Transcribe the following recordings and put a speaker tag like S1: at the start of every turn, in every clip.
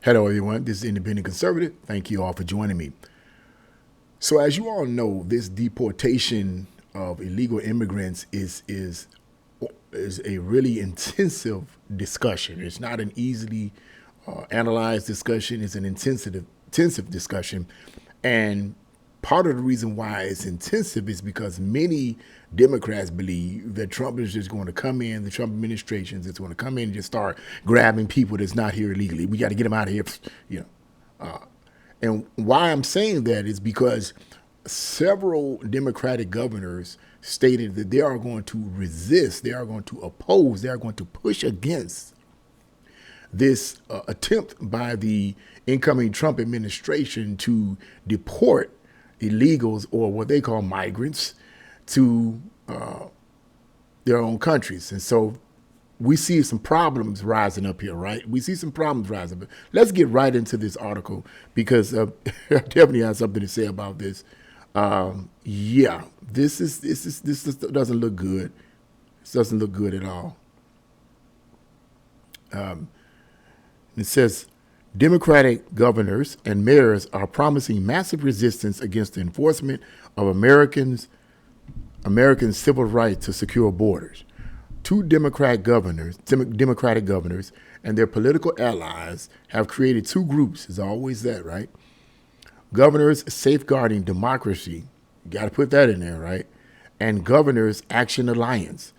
S1: Hello, everyone. This is Independent Conservative. Thank you all for joining me. So, as you all know, this deportation of illegal immigrants is a really intensive discussion. It's not an easily analyzed discussion. It's an intensive discussion, and part of the reason why it's intensive is because many Democrats believe that Trump is just going to come in, the Trump administration is going to come in and just start grabbing people that's not here illegally. We got to get them out of here, you know. And why I'm saying that is because several Democratic governors stated that they are going to resist, they are going to oppose, they are going to push against this attempt by the incoming Trump administration to deport illegals or what they call migrants to their own countries. And so we see some problems rising up here, right? We see some problems rising up. Let's get right into this article because I definitely have something to say about this. Yeah, this doesn't look good. This doesn't look good at all. It says Democratic governors and mayors are promising massive resistance against the enforcement of Americans' civil rights to secure borders. Two Democratic governors, and their political allies have created two groups. Is always that, right? Governors Safeguarding Democracy, you got to put that in there, right? And Governors Action Alliance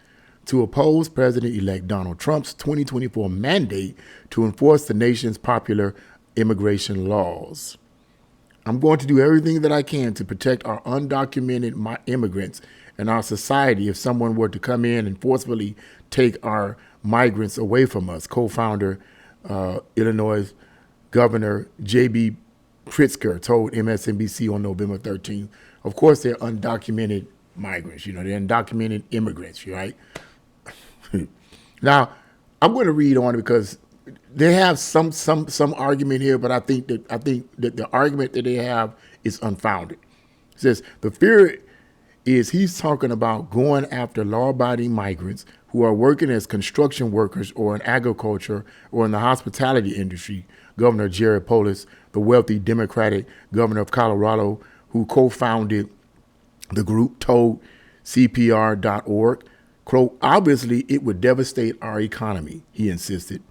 S1: to oppose President-elect Donald Trump's 2024 mandate to enforce the nation's popular immigration laws. I'm going to do everything that I can to protect our undocumented immigrants in our society if someone were to come in and forcefully take our migrants away from us, co-founder Illinois Governor J.B. Pritzker told MSNBC on November 13th. Of course, they're undocumented migrants. They're undocumented immigrants, right? Now, I'm going to read on because they have some argument here, but I think that the argument that they have is unfounded. It says the fear is he's talking about going after law-abiding migrants who are working as construction workers or in agriculture or in the hospitality industry. Governor Jared Polis, the wealthy Democratic governor of Colorado, who co-founded the group, told CPR.org, quote, obviously it would devastate our economy, he insisted.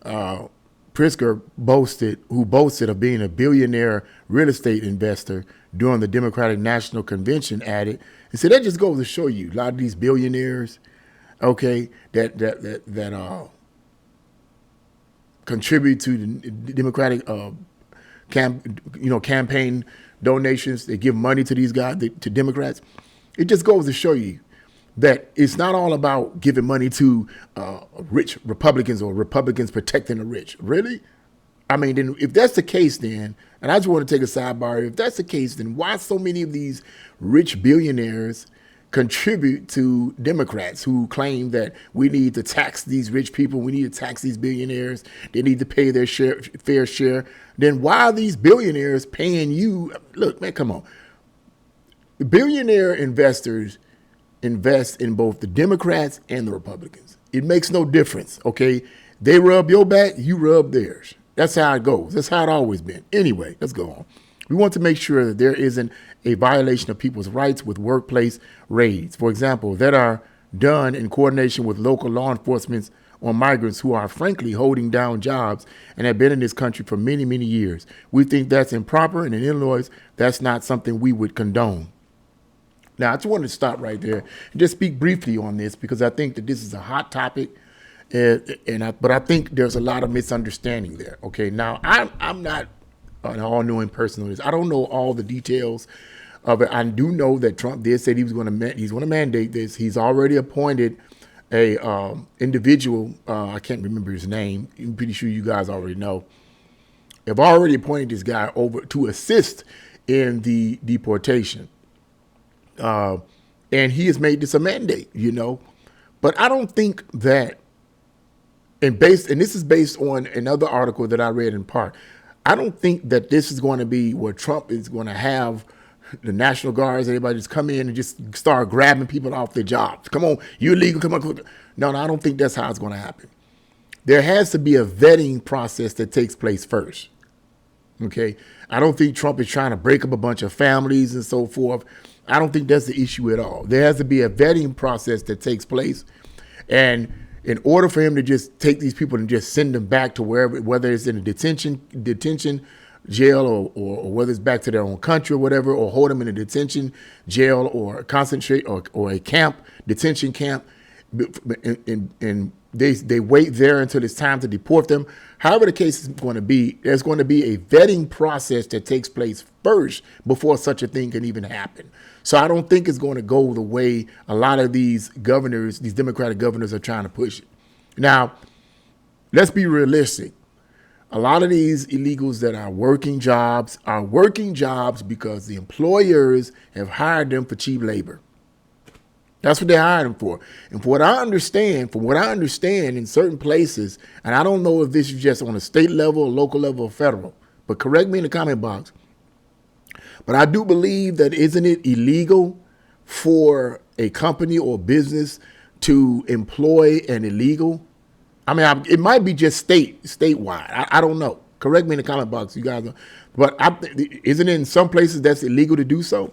S1: Pritzker who boasted of being a billionaire real estate investor during the Democratic National Convention, added and said that just goes to show you a lot of these billionaires, okay, that contribute to the Democratic campaign donations. They give money to these guys, to Democrats. It just goes to show you that it's not all about giving money to rich Republicans or Republicans protecting the rich. Really? I mean, then if that's the case, then, and I just want to take a sidebar, if that's the case, then why so many of these rich billionaires contribute to Democrats who claim that we need to tax these rich people, we need to tax these billionaires, they need to pay their fair share? Then why are these billionaires paying you? Look, man, come on. The billionaire investors invest in both the Democrats and the Republicans. It makes no difference, okay? They rub your back, you rub theirs. That's how it goes. That's how it always been. Anyway, let's go on. We want to make sure that there isn't a violation of people's rights with workplace raids, for example, that are done in coordination with local law enforcement on migrants who are frankly holding down jobs and have been in this country for many, many years. We think that's improper, and in Illinois, that's not something we would condone. Now, I just wanted to stop right there and just speak briefly on this because I think that this is a hot topic, but I think there's a lot of misunderstanding there. Okay, now I'm not an all-knowing person on this. I don't know all the details of it. I do know that Trump did say he's going to mandate this. He's already appointed a individual. I can't remember his name. I'm pretty sure you guys already know. They've already appointed this guy over to assist in the deportation. And he has made this a mandate, but I don't think that, and this is based on another article that I read in part. I don't think that this is going to be where Trump is going to have the National Guards, everybody just come in and just start grabbing people off their jobs. Come on, you illegal, come on. No, I don't think that's how it's going to happen. there has to be a vetting process that takes place first. Okay. I don't think Trump is trying to break up a bunch of families and so forth. I don't think that's the issue at all. There has to be a vetting process that takes place. And in order for him to just take these people and just send them back to wherever, whether it's in a detention jail or whether it's back to their own country or whatever, or hold them in a detention jail or concentrate or a camp, detention camp, and they wait there until it's time to deport them. However the case is going to be, there's going to be a vetting process that takes place first before such a thing can even happen. So I don't think it's going to go the way a lot of these governors, these Democratic governors, are trying to push it. Now, let's be realistic. A lot of these illegals that are working jobs because the employers have hired them for cheap labor. That's what they hired them for. And from what I understand in certain places, and I don't know if this is just on a state level, local level, or federal, but correct me in the comment box. But I do believe that isn't it illegal for a company or business to employ an illegal? I mean, it might be just statewide. I don't know. Correct me in the comment box, you guys know. But isn't it in some places that's illegal to do so?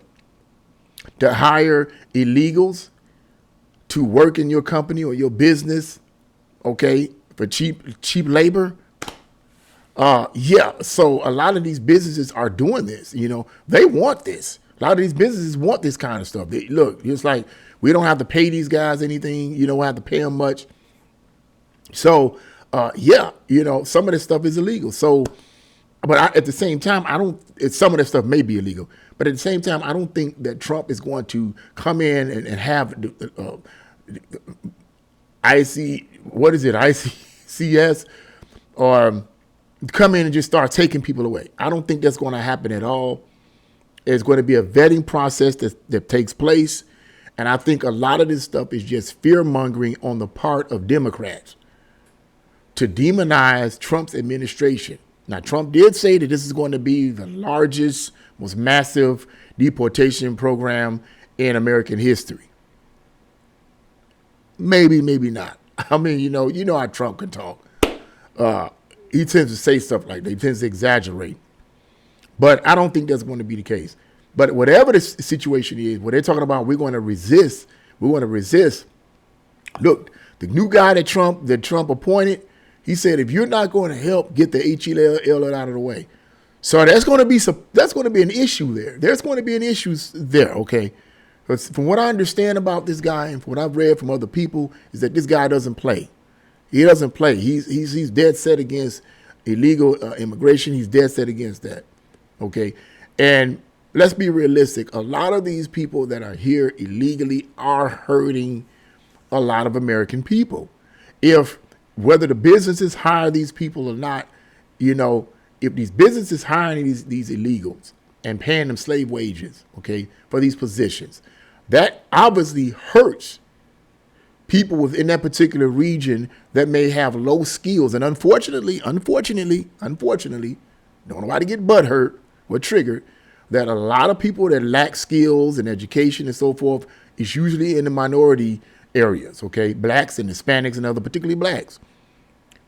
S1: To hire illegals to work in your company or your business, okay, for cheap labor? Yeah, so a lot of these businesses are doing this. You know, they want this. A lot of these businesses want this kind of stuff. Look, it's like we don't have to pay these guys anything. You don't have to pay them much. So, yeah, you know, some of this stuff is illegal. So, but at the same time, some of this stuff may be illegal. But at the same time, I don't think that Trump is going to come in and have ICCS or come in and just start taking people away. I don't think that's going to happen at all. There's going to be a vetting process that takes place. And I think a lot of this stuff is just fear mongering on the part of Democrats to demonize Trump's administration. Now, Trump did say that this is going to be the largest, most massive deportation program in American history. Maybe, maybe not. I mean, you know how Trump can talk. He tends to say stuff like that. He tends to exaggerate. But I don't think that's going to be the case. But whatever the situation is, what they're talking about, we're going to resist. Look, the new guy that Trump appointed, he said, if you're not going to help get the HEL out of the way. So that's going to be an issue there. There's going to be an issue there, okay? From what I understand about this guy and from what I've read from other people is that this guy doesn't play. He doesn't play. He's dead set against illegal immigration. He's dead set against that, okay? And let's be realistic. A lot of these people that are here illegally are hurting a lot of American people. Whether the businesses hire these people or not, you know, if these businesses hiring these illegals and paying them slave wages, okay, for these positions, that obviously hurts people within that particular region that may have low skills. And unfortunately, don't nobody get butthurt or triggered, that a lot of people that lack skills and education and so forth is usually in the minority areas, okay? Blacks and Hispanics and other, particularly blacks.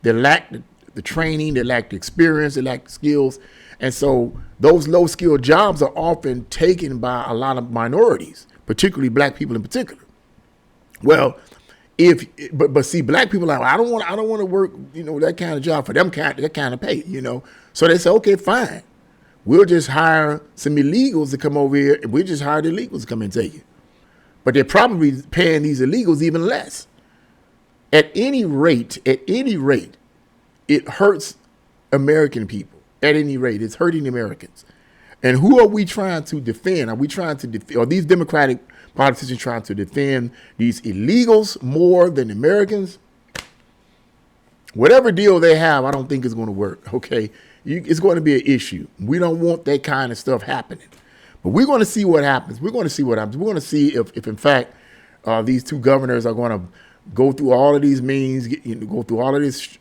S1: They lack the training, they lack the experience, they lack the skills. And so those low-skilled jobs are often taken by a lot of minorities, particularly black people in particular. Well, but see, black people are like, I don't want to work, you know, that kind of job for that kind of pay, you know. So they say, okay, fine. We'll just hire some illegals to come over here, and we'll just hire the illegals to come and take it. But they're probably paying these illegals even less. At any rate, it hurts American people. At any rate, it's hurting Americans. And who are we trying to defend? Are these Democratic politicians trying to defend these illegals more than Americans? Whatever deal they have, I don't think it's going to work, okay? It's going to be an issue. We don't want that kind of stuff happening. But we're going to see what happens. We're going to see if in fact, these two governors are going to go through all of these means, go through all of this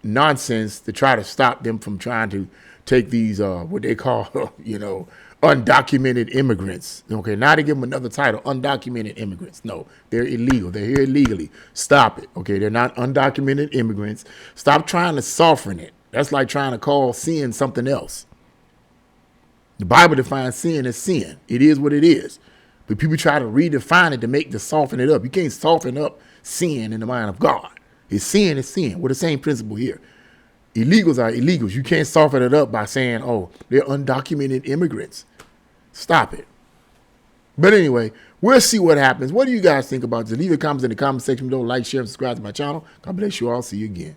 S1: nonsense to try to stop them from trying to take these, what they call, undocumented immigrants. Okay, now they give them another title, undocumented immigrants. No, they're illegal. They're here illegally. Stop it. Okay, they're not undocumented immigrants. Stop trying to soften it. That's like trying to call sin something else. The Bible defines sin as sin. It is what it is. But people try to redefine it to soften it up. You can't soften up sin in the mind of God. It's sin is sin. We're the same principle here. Illegals are illegals. You can't soften it up by saying, oh, they're undocumented immigrants. Stop it. But anyway, we'll see what happens. What do you guys think about this? Leave your comments in the comment section below. Like, share, and subscribe to my channel. God bless you all. See you again.